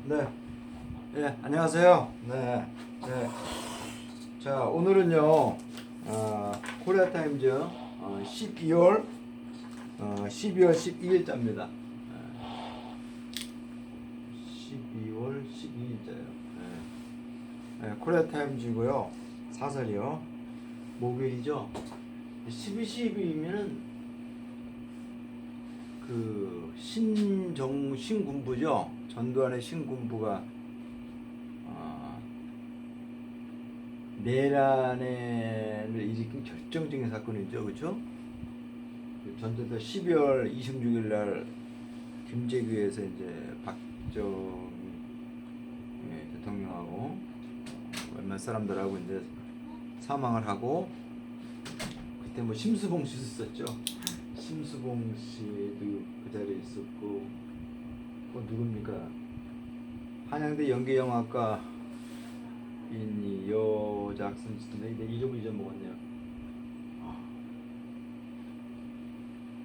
네, 안녕하세요. 네, 네. 자, 오늘은요, 코리아 타임즈 12월 12일자입니다. 12월 12일자요. 코리아 타임즈고요. 사설이요. 목요일이죠. 12.12이면은 그 신군부죠. 전두환의 신군부가 내란을 일으킨 결정적인 사건이죠, 그렇죠? 그 전두환 12월 26일 날 김제교에서 이제 박정희 대통령하고 몇몇 사람들하고 이제 사망을 하고, 그때 뭐 심수봉 씨도 있었죠. 심수봉 씨도 그 자리에 있었고, 또 누굽니까? 한양대 연기영화과 이 여자 학생인데 이름을 잊어먹었네요.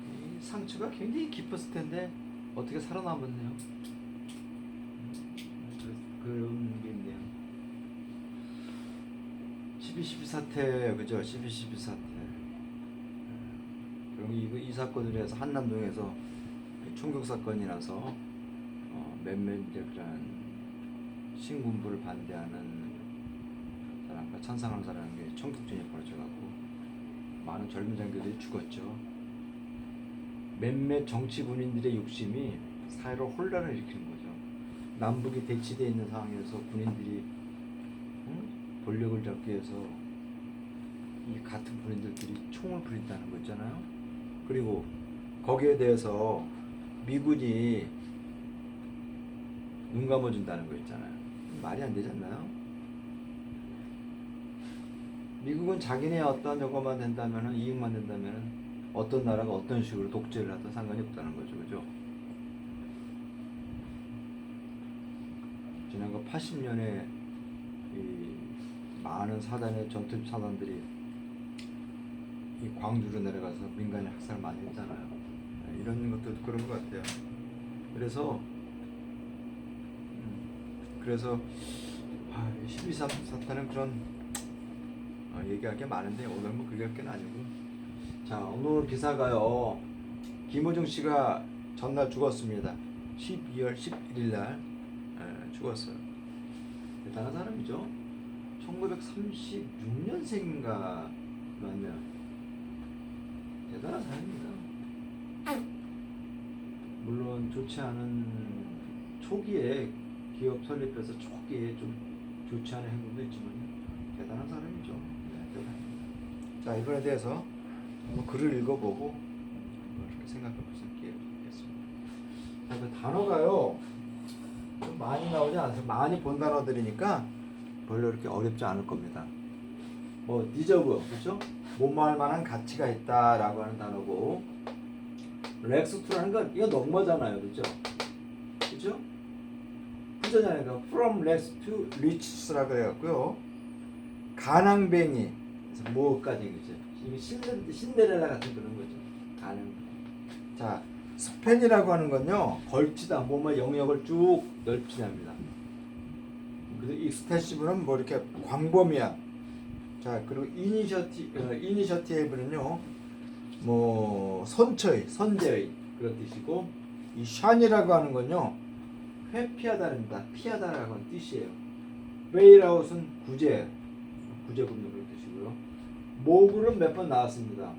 이 상처가 굉장히 깊었을 텐데 어떻게 살아남았네요. 그런 게 있네요. 12.12 사태, 그죠? 12.12 사태. 그럼 이 사건으로 해서 한남동에서 총격 사건이 나서 몇몇 이제 그런 신군부를 반대하는 사람과 찬성하는 사람에게 총격전이 벌어져갖고 많은 젊은 장교들이 죽었죠. 몇몇 정치 군인들의 욕심이 사회로 혼란을 일으키는 거죠. 남북이 대치되어 있는 상황에서 군인들이 권력을 잡기 위해서 이 같은 군인들끼리 총을 부린다는 거 있잖아요. 그리고 거기에 대해서 미군이 눈 감아준다는 거 있잖아요. 말이 안 되지 않나요? 미국은 자기네 어떤 저거만 된다면은, 이익만 된다면은 어떤 나라가 어떤 식으로 독재를 하든 상관이 없다는 거죠, 그죠? 지난 그 80년에 이 많은 사단의 전투 사단들이 이 광주로 내려가서 민간인 학살 많이 했잖아요. 이런 것도 그런 것 같아요. 그래서 12 사태는 그런 얘기할 게 많은데 오늘 뭐 그게 할 게 아니고. 자, 오늘 기사가요, 김호중 씨가 전날 죽었습니다. 12월 11일 날 죽었어요. 대단한 사람이죠. 1936년생인가 맞네요. 대단한 사람입니다. 물론 좋지 않은 초기에 기업 설립해서 초기에 좀 좋지 않은 행동도 있지만 대단한 사람이죠. 자, 이번에 대해서 한번 글을 읽어보고 이렇게 생각해 보겠습니다. 자, 그 단어가요 좀 많이 나오지 않습니다. 많이 본 단어들이니까 별로 이렇게 어렵지 않을 겁니다. 뭐 디저브, 그렇죠? 못마할 만한 가치가 있다라고 하는 단어고, 렉스투라는 건 이거 넘어잖아요, 그렇죠? 그렇죠? 그잖아요. 그러니까 from rags to riches라고 해갖고요. 가낭뱅이, 그래서 뭐까지, 그죠? 이게 신데렐라 같은 그런 거죠. 가낭. 자, 스팬이라고 하는 건요, 걸치다, 몸의 영역을 쭉 넓히답니다. 그래서 익스텐시브는 뭐 이렇게 광범위한. 자, 그리고 이니셔티브는요, 뭐 선처의, 선제의 그런 뜻이고, 이 샨이라고 하는 건요, 회피하다입니다. 피하다라고 하는 뜻이에요. 베일아웃은 구제 굽는 그런 뜻이고요. 모굴은 몇 번 나왔습니다.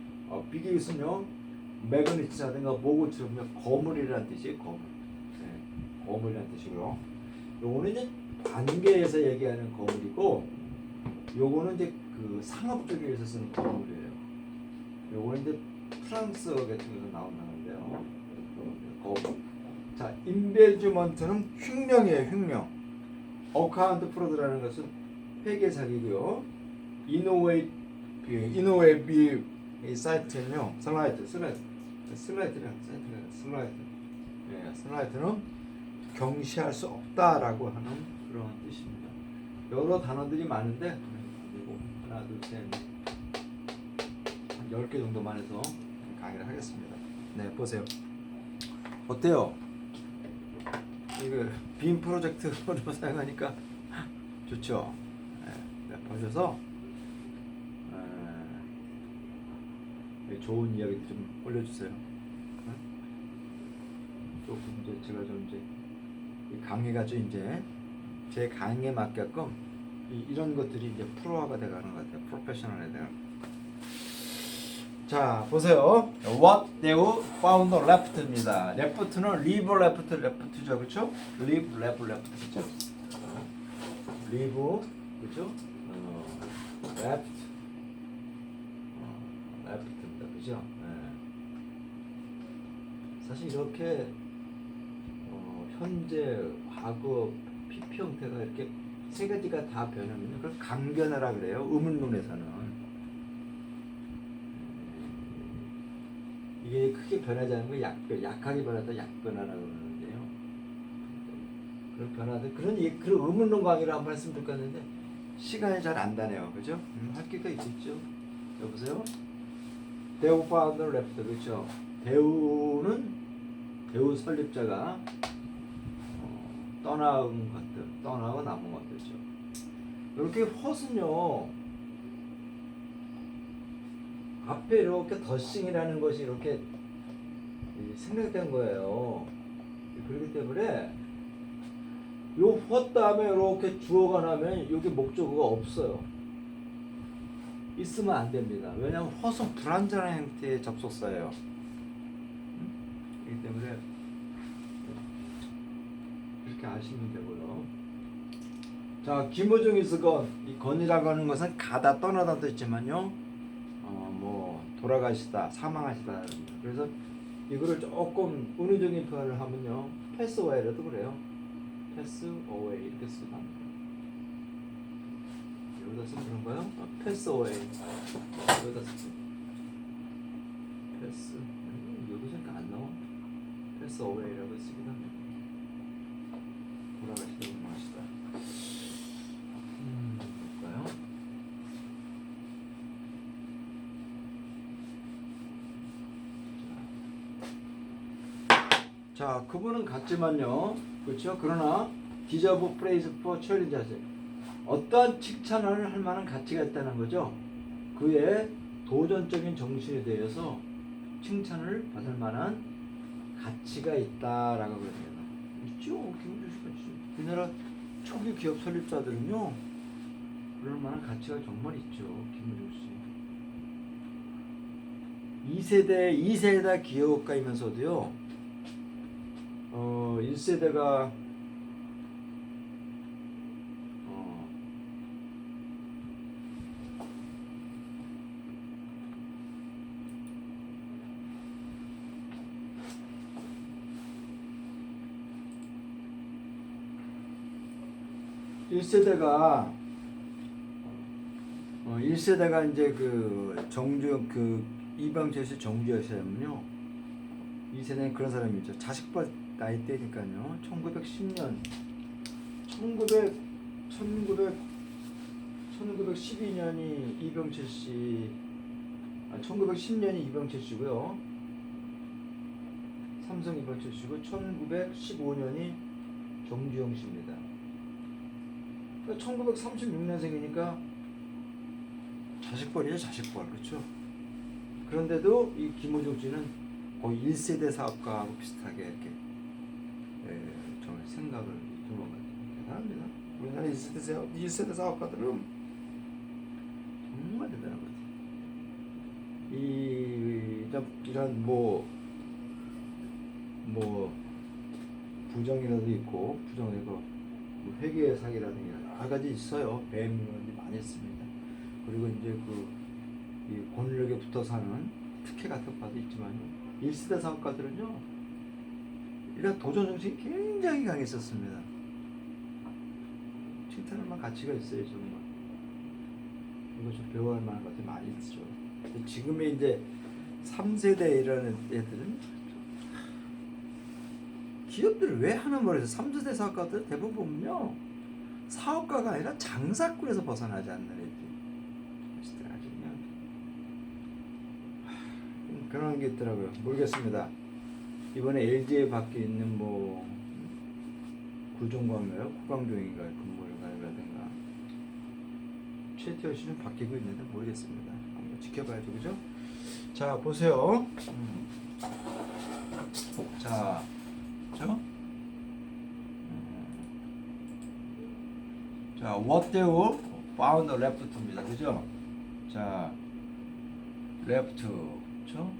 비기웃은요, 매그니츠라든가 모굴처럼 거물이라는 뜻이에요. 거물. 네, 거물이라는 뜻이고요. 요거는 이제 관계에서 얘기하는 거물이고, 요거는 이제 그 상업 쪽에서 쓰는 거물이에요. 요거는 이제 프랑스 같은 데서 나온다는데요. 거물. 자, 인베주먼트는 흉명이에요, 흉명. 어카운트 프로드라는 것은 회계 사기고요. 이노웨이비 사이트는요, 슬라이트는 경시할 수 없다라고 하는 그런 뜻입니다. 여러 단어들이 많은데, 그리고 하나, 둘, 셋, 한 10개 정도만 해서 강의를 하겠습니다. 네, 보세요. 어때요? 이거 빔 프로젝트로 사용하니까 좋죠. 네, 보셔서 좋은 이야기도 좀 올려주세요. 조금 이제 제가 좀 이제 이 강의가 좀 이제 제 강의에 맞게끔 이런 것들이 이제 프로화가 돼가는 것 같아요. 프로페셔널에 대한. 자 보세요. What they found left입니다. left는 leave left죠, 그렇죠? leave left 그렇죠? leave 그렇죠? left left입니다, 그렇죠? 네. 사실 이렇게 현재, 과거, PP 형태가 이렇게 세 가지가 다 변하면 그걸 강변화라 그래요. 의문문에서는. 이게 크게 변하지 않는 거 약하게 변하다 약변화라고 그러는데요. 그런 변화들, 그런 의문론 강의를 한번 했으면 좋겠는데 시간이 잘 안 다네요, 그죠? 할 기가 있겠죠. 여보세요? 배우 파운더 랩터, 그렇죠? 배우 설립자가 떠나온 것들, 떠나고 남은 것들이죠. 이렇게 헛은요, 앞에 이렇게 더싱이라는 것이 이렇게 생략된 거예요. 그렇기 때문에 요 헛 다음에 이렇게 주어가 나면 여기 목적어가 없어요. 있으면 안 됩니다. 왜냐하면 헛은 불완전한 형태의 접속사예요. 그렇기 때문에 이렇게 아시면 되고요. 자, 김호중 이스건, 이 건이라고 하는 것은 가다 떠나다도 있지만요, 뭐 돌아가시다, 사망하시다. 그래서 이거를 조금 은유적인 표현을 하면요, 패스 어웨이라도 그래요. 패스 어웨이 이렇게 쓰다. 여기다 쓰면 그런가요? 패스 어웨이. 여기다 쓰면 패스. 여기서 안 나와. 패스 어웨이라고 씁니다. 돌아가시다, 사망하시다. 볼까요? 자, 그분은 같지만요, 그렇죠? 그러나 디저브 프레이즈 포 챌린지 하세요. 어떠한 칭찬을 할 만한 가치가 있다는 거죠. 그의 도전적인 정신에 대해서 칭찬을 받을 만한 가치가 있다라고 그럽니다. 있죠, 김우주 씨가 있죠. 우리나라 초기 기업 설립자들은요, 그럴 만한 가치가 정말 있죠, 김우주 씨. 2세대 기업가이면서도요, 1세대가 1세대가 이제 이방철 씨 정주였으면요, 2세대는 그런 사람이죠. 자식벌 나이 때니까요. 1912년이 이병철 씨, 1910년이 이병철 씨고요. 삼성 이병철 씨고 1915년이 정주영 씨입니다. 그러니까 1936년생이니까 자식벌이죠, 자식벌. 그렇죠? 그런데도 이 김호중 씨는 거의 1세대 사업가하고 비슷하게 이렇게 정말 생각을 이룬 것 같아요. 대단합니다. 우리나라 1세대 사업가들은 정말 대단한 것 같아요. 이런 부정이라도 있고, 부정이고, 회계 사기라든지 여러 가지 있어요. 배임이 많이 있습니다. 그리고 이제 이 권력에 붙어 사는 특혜 같은 바도 있지만 1세대 사업가들은요, 이런 도전 정신이 굉장히 강했었습니다. 칭찬할 만한 가치가 있어요, 정말. 이거 좀 배워할 만한 것들이 많이 있죠. 지금의 이제 3세대 이라는 애들은 기업들을 왜 하나 모르겠어요. 3세대 사업가들 대부분 보면요, 사업가가 아니라 장사꾼에서 벗어나지 않는 애들. 그런 게 있더라고요. 모르겠습니다. 이번에 LG에 밖에 있는 구종광인가요? 구광종인가요? 근무일가요라든가 최태현 씨는 바뀌고 있는데 모르겠습니다. 한번 지켜봐야죠, 그죠? 자 보세요. 자, 그죠? 자, what 대우 found left입니다, 그죠? 자, left, 그죠?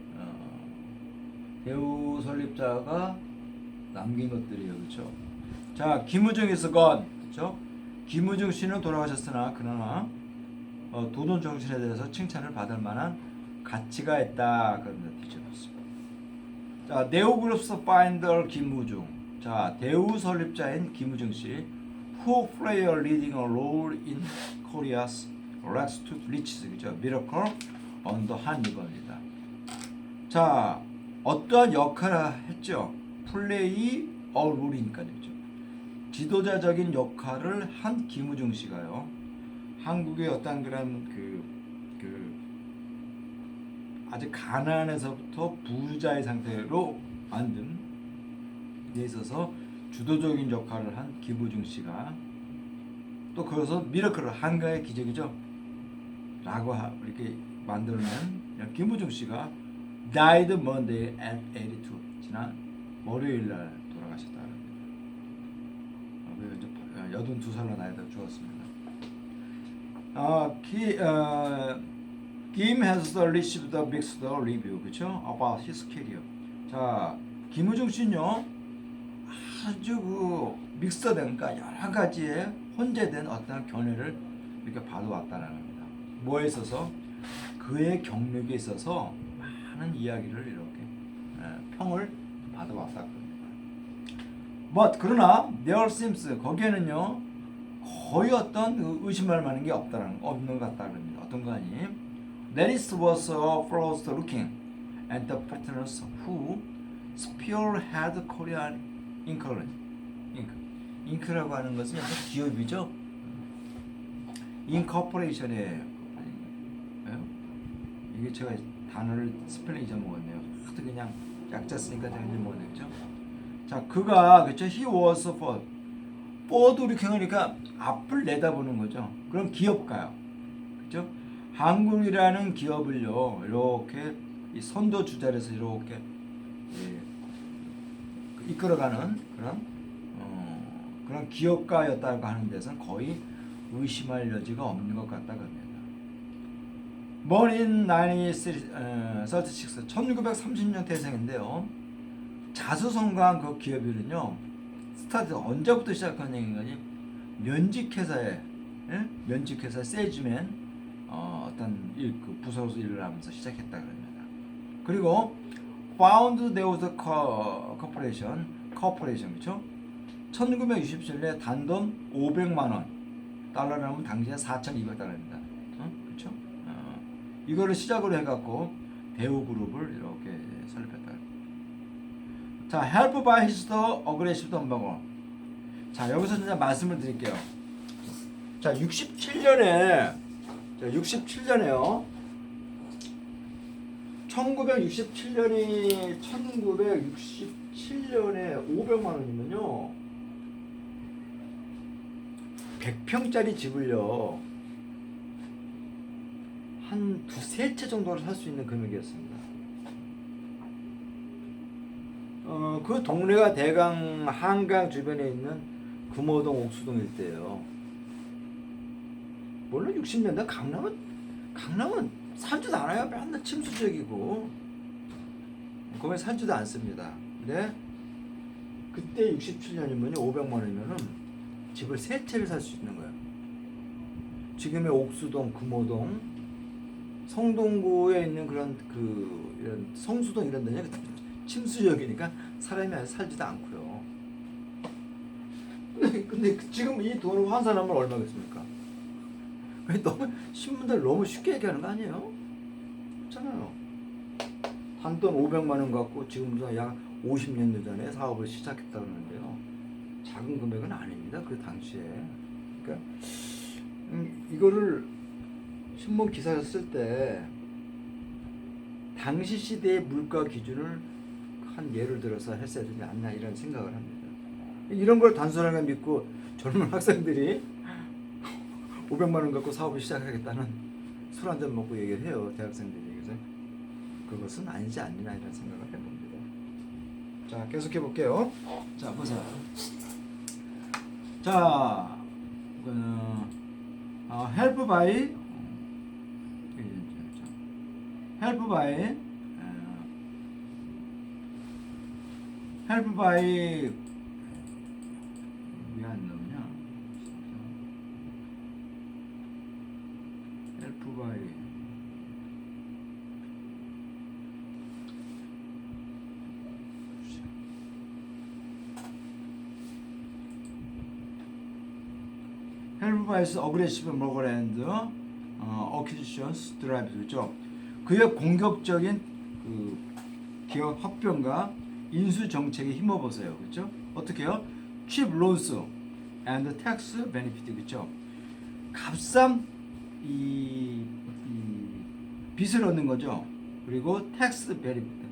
대우 설립자가 남긴 것들이에요, 그죠? 자, 김우중 is gone, 그죠? 김우중 씨는 돌아가셨으나 그러나 도돈 정신에 대해서 칭찬을 받을 만한 가치가 있다. 그런데 뒤집었습니다. 자, 네오그룹스 파인더 김우중. 자, 대우 설립자인 김우중 씨, who play a leading role in Korea's race to riches, 그죠? miracle on the 한리버입니다. 자, 어떠한 역할을 했죠? 플레이 어 롤이니까요, 그죠? 지도자적인 역할을 한 김우중 씨가요. 한국의 어떤 그런 아주 가난에서부터 부자의 상태로 만든 데 있어서 주도적인 역할을 한 김우중 씨가 또 거기서 미러클을 한가의 기적이죠 라고 이렇게 만들어낸 김우중 씨가 died Monday at 82 지난 월요일날 돌아가셨다는 겁니다. 82살로 나이가 죽었습니다. Kim has received a mixed review, 그렇죠? About his career. 자, 김우중 씨는요 아주 믹스된, 그러니까 여러 가지의 혼재된 어떤 견해를 이렇게 받아왔다는 겁니다. 뭐에 있어서? 그의 경력에 있어서 많은 이야기를 이렇게 평을 받아왔다 그럽니다. But 그러나 there seems 거기에는요 거의 어떤 의심할 만한 게 없는 것 같다 그럽니다. 어떤 거 아니? Neris was first looking at the partners who spearhead Korean Inc.라고 하는 것은 약간 기업이죠. 인코퍼레이션의 이게 제가 단어를 스펠링 잊어먹었네요. 하도 그냥 약자 쓰니까 제가 잊어먹었죠. 자, 그가 그렇죠. He was for도 이렇게 하니까 앞을 내다보는 거죠. 그럼 기업가요. 그렇죠? 한국이라는 기업을요 이렇게 이 선도 주자리에서 이렇게 이끌어가는 그런 기업가였다고 하는 데서는 거의 의심할 여지가 없는 것 같다 그럽니다. Born in 1936, 1930년 태생인데요. 자수성가한 그 기업이는요 스타트 언제부터 시작한 얘기인가니 면직회사에 면직회사 세즈맨 어떤 그 부서로서 일을 하면서 시작했다 그럽니다. 그리고 Found there was a corporation, 그렇죠? 1967년에 단돈 500만 원 달러라면 당시에 4,200달러입니다. 그렇죠? 이거를 시작으로 해갖고 대우 그룹을 이렇게 설립했다. 자, help by his aggressive 덤버거. 자, 여기서 이제 말씀을 드릴게요. 자, 67년에요. 1967년에 500만 원이면요. 100평짜리 집을요. 한 두세 채 정도를 살 수 있는 금액이었습니다. 그 동네가 대강 한강 주변에 있는 금호동, 옥수동 일대예요. 물론 60년대 강남은 살지도 않아요. 맨날 침수적이고 거기 살지도 않습니다. 근데 그때 67년이면 500만 원이면은 집을 세 채를 살 수 있는 거예요. 지금의 옥수동, 금호동, 성동구에 있는 그런 이런 성수동 이런 데는 침수적이니까 사람이 살지도 않고요. 근데 지금 이 돈을 환산하면 얼마겠습니까? 너무 신문들 너무 쉽게 얘기하는 거 아니에요? 그렇잖아요. 단돈 500만 원 갖고 지금부터 약 50년 전에 사업을 시작했다고 하는데요. 작은 금액은 아닙니다. 그 당시에. 그러니까 이거를 신문 기사를 쓸 때 당시 시대의 물가 기준을 한 예를 들어서 했어야 되지 않나 이런 생각을 합니다. 이런 걸 단순하게 믿고 젊은 학생들이 500만 원 갖고 사업을 시작하겠다는 술 한잔 먹고 얘기를 해요. 대학생들이. 그래서 그것은 아니지 않느냐 이런 생각을 해봅니다. 자, 계속해 볼게요. 자, 보세요. 자, help by help by help by 왜 안 나오냐? help by help by aggressive moral and acquisitions drive 그죠? 그의 공격적인 그 기업 합병과 인수 정책에 힘입어서요, 그렇죠? 어떻게요? cheap loans and tax benefit, 그렇죠? 값싼 이 빚을 얻는 거죠. 그리고 tax benefit,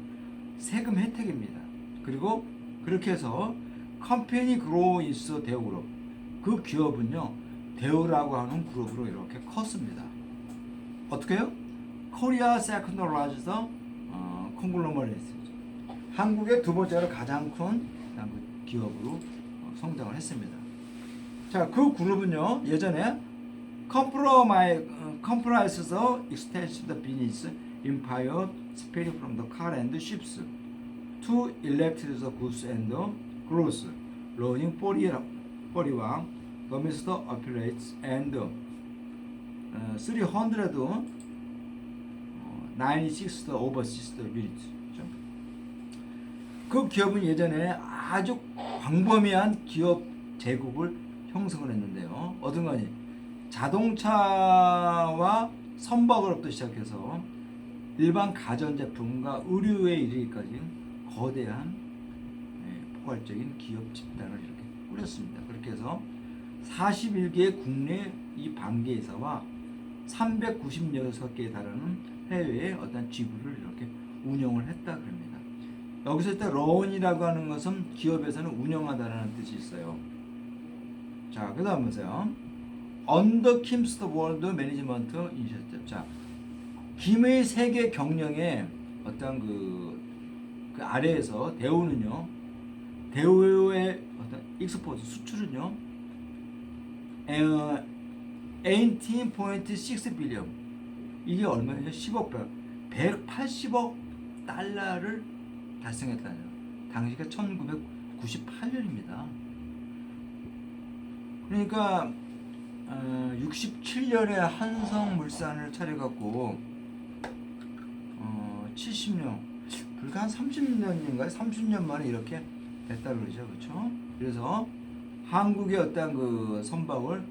세금 혜택입니다. 그리고 그렇게 해서 컴퍼니 그로이스 대우그룹, 그 기업은요 대우라고 하는 그룹으로 이렇게 컸습니다. 어떻게요? 코리아 세컨드 라지스 콩글로머레이트, 한국의 두 번째로 가장 큰 기업으로 성장을 했습니다. 자, 그 그룹은요 예전에 컴프라이스에서 extended business empire spreading from the car and ships to electric goods and goods, running 41 domestic operates and 396 overseas units. 그 기업은 예전에 아주 광범위한 기업 제국을 형성을 했는데요. 어떤 거니? 자동차와 선박으로부터 시작해서 일반 가전제품과 의류에 이르기까지 거대한 포괄적인 기업 집단을 이렇게 꾸렸습니다. 그렇게 해서 41개의 국내 이 반개회사와 396개에 달하는 해외의 어떤 지부를 이렇게 운영을 했다 그럽니다. 여기서 일단 런이라고 하는 것은 기업에서는 운영하다라는 뜻이 있어요. 자, 그 다음 보세요. Under Kim's World Management Initiative. 자, 김의 세계 경영의 어떤 그 아래에서 대우는요, 대우의 어떤 익스포트 수출은요, 18.6 빌리언, 이게 얼마냐? 10억 배, 180억 달러를 달성했다는, 당시가 1998년입니다. 그러니까 67년에 한성물산을 차려갖고 70년, 불과 한 30년인가요? 30년 만에 이렇게 됐다 그러죠, 그렇죠? 그래서 한국의 어떤 그 선박을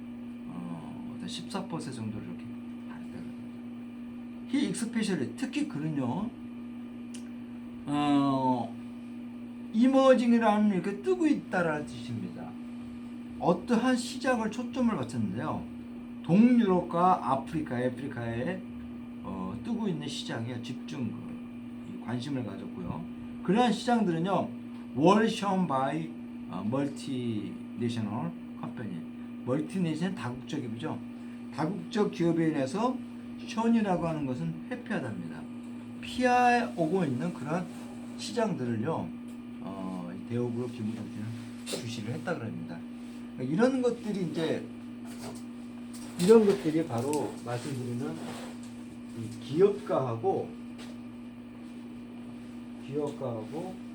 14% 정도로 이렇게 다녔다 그럽니다. 히 익스페셜리, 특히 그는요, 이머징이라는 이렇게 뜨고 있다라는 뜻입니다. 어떠한 시장을 초점을 맞췄는데요. 동유럽과 아프리카에 뜨고 있는 시장에 집중 관심을 가졌고요. 그러한 시장들은요, 월션 바이 멀티내셔널 컴퍼니, 멀티내셔널 다국적이죠. 다국적 기업에 인해서 션이라고 하는 것은 회피하답니다. 피해 오고 있는 그런 시장들을요, 대우그룹 기무정지는 주시를 했다 그럽니다. 이런 것들이 이제 이런 것들이 바로 말씀드리는 기업가하고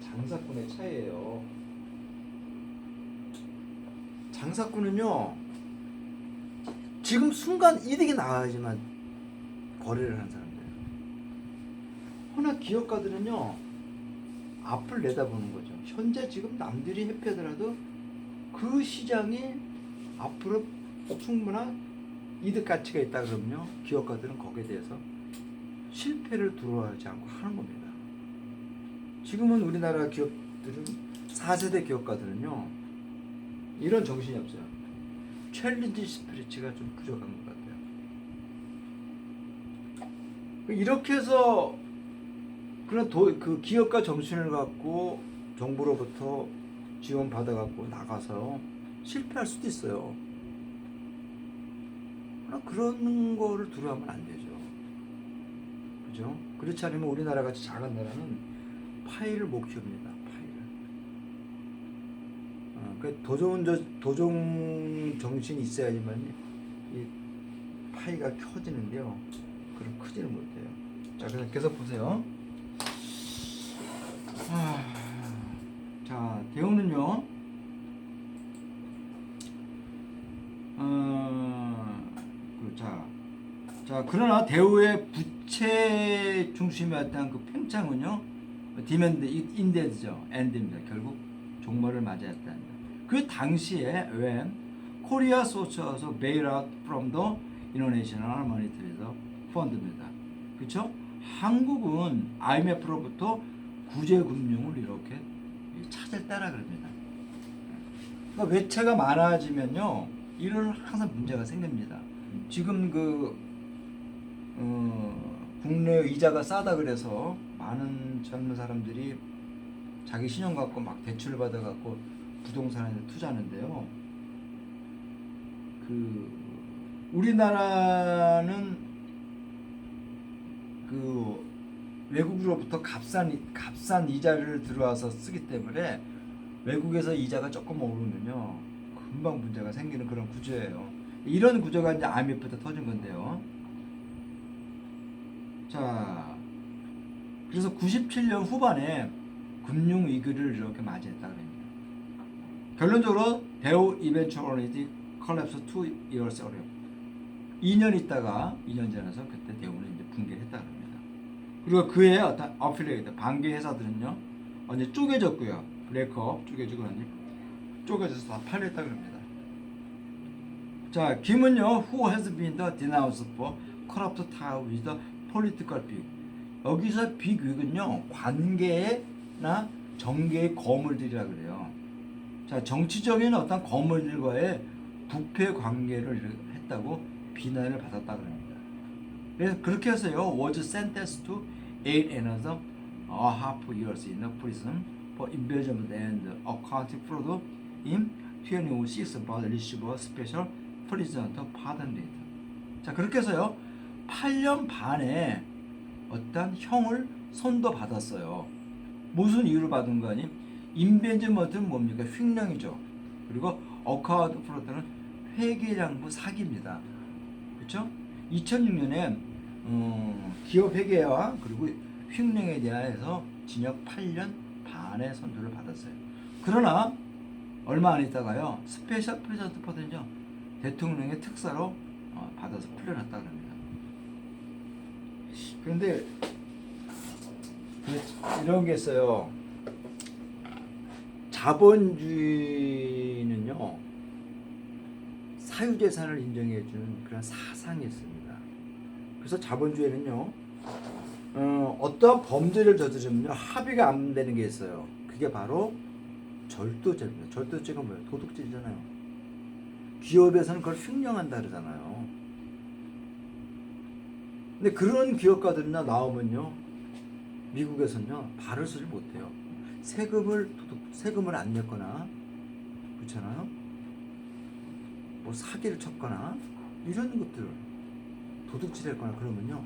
장사꾼의 차이예요. 장사꾼은요, 지금 순간 이득이 나와야지만 거래를 하는 사람들이에요. 허나 기업가들은요, 앞을 내다보는 거죠. 현재 지금 남들이 회피하더라도 그 시장이 앞으로 충분한 이득 가치가 있다 그러면요, 기업가들은 거기에 대해서 실패를 두려워하지 않고 하는 겁니다. 지금은 우리나라 기업들은 4세대 기업가들은요, 이런 정신이 없어요. 챌린지 스피릿가 좀 부족한 것 같아요. 이렇게 해서 그런 그 기업가 정신을 갖고 정부로부터 지원 받아갖고 나가서 실패할 수도 있어요. 그러나 그런 거를 두려워하면 안 되죠. 그죠? 그렇지 않으면 우리나라 같이 작은 나라는 파일을 못 키웁니다. 파일을. 그 도종 정신이 있어야지만 이 파이가 켜지는데요. 그럼 크지는 못해요. 자, 그래서 계속 보세요. 자, 대우는요. 자, 그러나 대우의 부채 중심이었던 그 팽창은요, 디맨드 인데드죠, 엔드입니다. 결국 종말을 맞이했다. 그 당시에 when Korea sought to bail out from the International Monetary Fund입니다. 그렇죠? 한국은 IMF로부터 구제금융을 이렇게 찾았다라 그럽니다. 그러니까 외채가 많아지면요, 이런 항상 문제가 생깁니다. 지금 국내 이자가 싸다 그래서 많은 젊은 사람들이 자기 신용 갖고 막 대출을 받아 갖고 부동산에 투자하는데요. 우리나라는 외국으로부터 값싼 이자를 들어와서 쓰기 때문에 외국에서 이자가 조금 오르면요, 금방 문제가 생기는 그런 구조예요. 이런 구조가 이제 IMF 때 터진 건데요. 자, 그래서 97년 후반에 금융 위기를 이렇게 맞이했다 그럽니다. 결론적으로 대우 eventually collapsed 2 years earlier. 2년 있다가 2년 지나서 그때 대우는 이제 붕괴했다 그럽니다. 그리고 그의 어떤 어필레이트 반기 회사들은요, 언제 쪼개졌고요. 브레이크업 쪼개지고 쪼개져서 다 팔렸다 그럽니다. 자, 김은요, who has been the denounced for corrupt tie with the political big. 여기서 빅위기는요, 관계나 정계의 거물들이라 그래요. 자, 정치적인 어떤 거물들과의 부패 관계를 했다고 비난을 받았다 그럽니다. 그래서 그렇게 해서요, was sentenced to 8.5 years in prison for embezzlement and accounting fraud in 26 but received special prison pardon rate. 자, 그렇게 해서요, 8년 반에 어떤 형을 선고받았어요. 무슨 이유를 받은 거 아니? 인벤즈먼트는 뭡니까? 횡령이죠. 그리고 어카운트 프로드는 회계장부 사기입니다. 그렇죠? 2006년에 기업 회계와 그리고 횡령에 대해서 징역 8년 반의 선고를 받았어요. 그러나 얼마 안 있다가요, 스페셜 프레젠트 퍼든요, 대통령의 특사로 받아서 풀려났다 그럽니다. 그런데 이런 게 있어요. 자본주의는요, 사유재산을 인정해주는 그런 사상이 있습니다. 그래서 자본주의는요, 어떠한 범죄를 저지르면요, 합의가 안 되는 게 있어요. 그게 바로 절도죄입니다. 절도죄가 뭐예요? 도둑질이잖아요. 기업에서는 그걸 횡령한다 그러잖아요. 근데 그런 기업가들이나 나오면요, 미국에서는요, 발을 쓰지 못해요. 세금을 안 냈거나, 그렇잖아요. 뭐 사기를 쳤거나 이런 것들, 도둑질했거나 그러면요,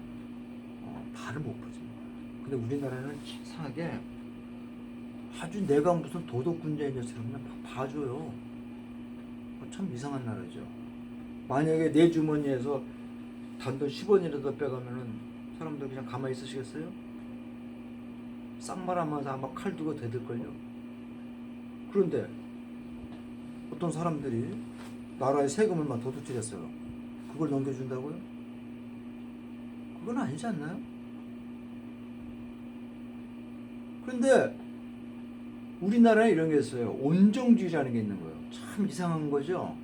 발을 못 펴집니다. 근데 우리나라는 이상하게 아주 내가 무슨 도덕군자인 것처럼 그냥 막 봐줘요. 참 이상한 나라죠. 만약에 내 주머니에서 단돈 10원이라도 빼가면은 사람들 그냥 가만히 있으시겠어요? 쌍말하면서 아마 칼 두고 대들걸요. 그런데 어떤 사람들이 나라의 세금을 막 도둑질했어요. 그걸 넘겨준다고요? 그건 아니지 않나요? 그런데 우리나라에 이런 게 있어요. 온정주의라는 게 있는 거예요. 참 이상한 거죠.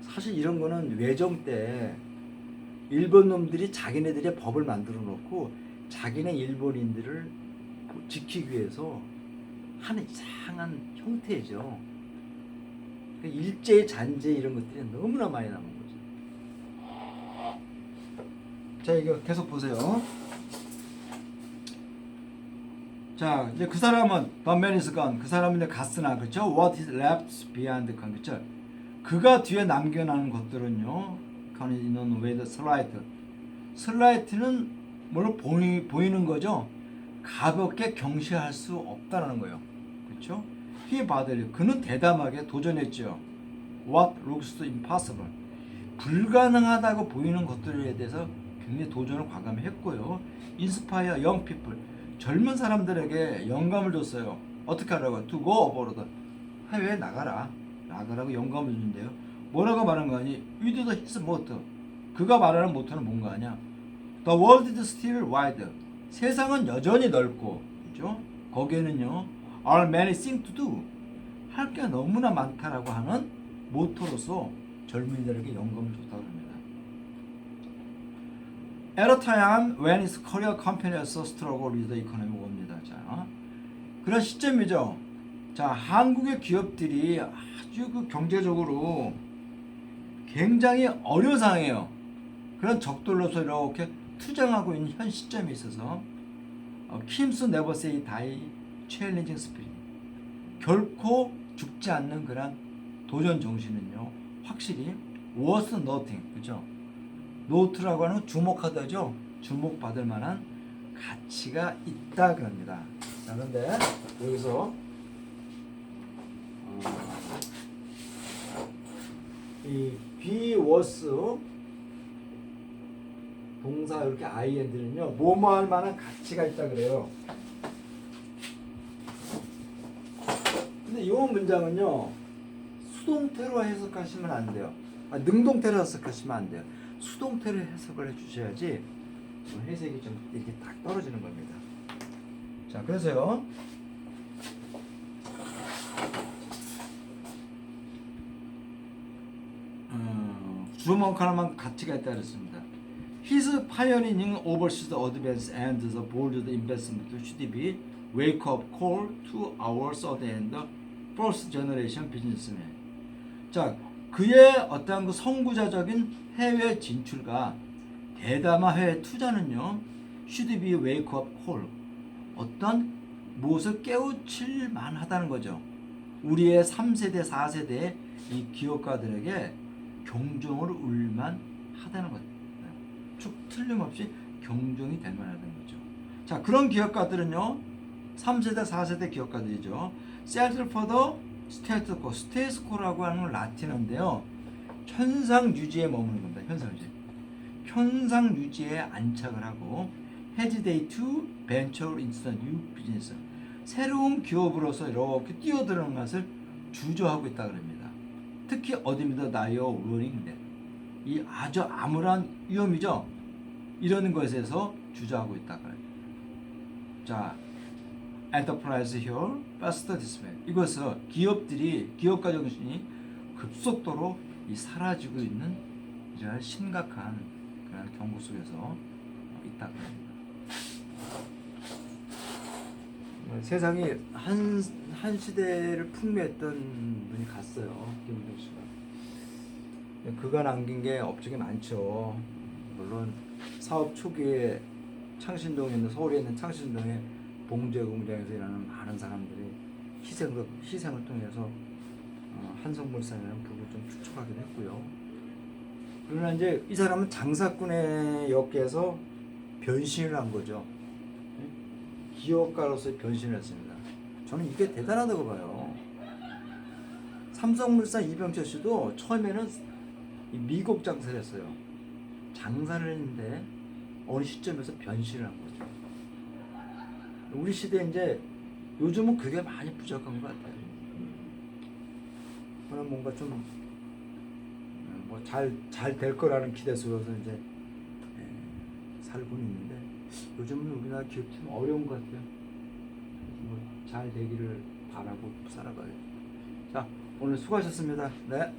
사실 이런 거는 외정 때 일본 놈들이 자기네들의 법을 만들어 놓고 자기네 일본인들을 지키기 위해서 하는 이상한 형태죠. 일제, 잔재 이런 것들이 너무나 많이 남은 거죠. 자, 이거 계속 보세요. 자, 이제 그 사람은 the man is gone. 그 사람은 이제 갔으나 그렇죠? What is left behind gone. 그렇죠? 그가 뒤에 남겨놓은 것들은요. 있는 way the slight. 슬라이트는 물론 보이는 거죠. 가볍게 경시할 수 없다는 거예요. 그렇죠? He bothered. 그는 대담하게 도전했죠. What looks impossible. 불가능하다고 보이는 것들에 대해서 굉장히 도전을 과감히 했고요. Inspire young people. 젊은 사람들에게 영감을 줬어요. 어떻게 하라고? To go abroad. 해외에 나가라고 영감을 준대요. 뭐라고 말한 거 아니? With his motto. 그가 말하는 모토는 뭔가 아냐? The world is still wide. 세상은 여전히 넓고, 그죠? 거기에는요, are many things to do. 할 게 너무나 많다라고 하는 모토로서 젊은이들에게 영감을 줬다고 합니다. At a time when his career companies struggle with the economy 옵니다. 자, 그런 시점이죠. 자, 한국의 기업들이 아주 그 경제적으로 굉장히 어려운 상황이에요. 그런 적들로서 이렇게 투쟁하고 있는 현 시점에 있어서 Kim's never say die challenging spirit. 결코 죽지 않는 그런 도전 정신은요. 확실히 worth nothing. 그죠? 노트라고 하는 주목하다죠. 주목받을 만한 가치가 있다 그럽니다. 자, 그런데 여기서 이 be worth 동사 이렇게 ing는요 뭐뭐 할 만한 가치가 있다 그래요. 근데 이 문장은요 수동태로 해석하시면 안 돼요. 능동태로 해석하시면 안 돼요. 수동태로 해석을 해주셔야지 해석이 좀 이렇게 딱 떨어지는 겁니다. 자, 그래서요 주목할 만한 가치가 있다 그랬습니다. His pioneering overseas advance and the bold investment should be wake-up call to our third and fourth generation businessmen. 자, 그의 어떠한 그 선구자적인 해외 진출과 대담한 해외 투자는요, should be wake-up call. 어떤 무엇을 깨우칠 만하다는 거죠. 우리의 3세대, 4세대 이 기업가들에게 경종을 울만 하다는 거죠. 틀림없이 경종이 될 만하다는 거죠. 자, 그런 기업가들은요 3세대 4세대 기업가들이죠. settle for the status quo. status quo라고 하는 건 라틴어인데요 현상 유지에 머무는 겁니다. 현상 유지에 안착을 하고 hesitate to venture into the new business. 새로운 기업으로서 이렇게 뛰어드는 것을 주저하고 있다 그럽니다. 특히 어디입니다. 나이어 러닝 이 아주 암울한 위험이죠. 이런 것에서 주저하고 있다 그래요. 자, enterprise here, faster this way. 이것은 기업가 정신이 급속도로 사라지고 있는 이런 심각한 그런 경고 속에서 있다 그럽니다. 세상이 한 시대를 풍미했던 분이 갔어요. 김은경 씨가. 그가 남긴 게 업적이 많죠. 물론 사업 초기에 창신동에 있는 서울에 있는 창신동에 봉제 공장에서 일하는 많은 사람들이 희생을 통해서 한성물산이라는 부분을 좀 축적하기도 했고요. 그러나 이제 이 사람은 장사꾼의 역에서 변신을 한 거죠. 기업가로서의 변신을 했습니다. 저는 이게 대단하다고 봐요. 삼성물산 이병철 씨도 처음에는 미국 장사를 했어요. 장사를 했는데 어느 시점에서 변신을 한 거죠. 우리 시대 이제 요즘은 그게 많이 부족한 것 같아요. 그런 뭔가 좀 뭐 잘 될 거라는 기대 속에서 이제 살고는 있는데 요즘은 우리나라 기업팀 어려운 것 같아요. 뭐 잘 되기를 바라고 살아가요. 자, 오늘 수고하셨습니다. 네.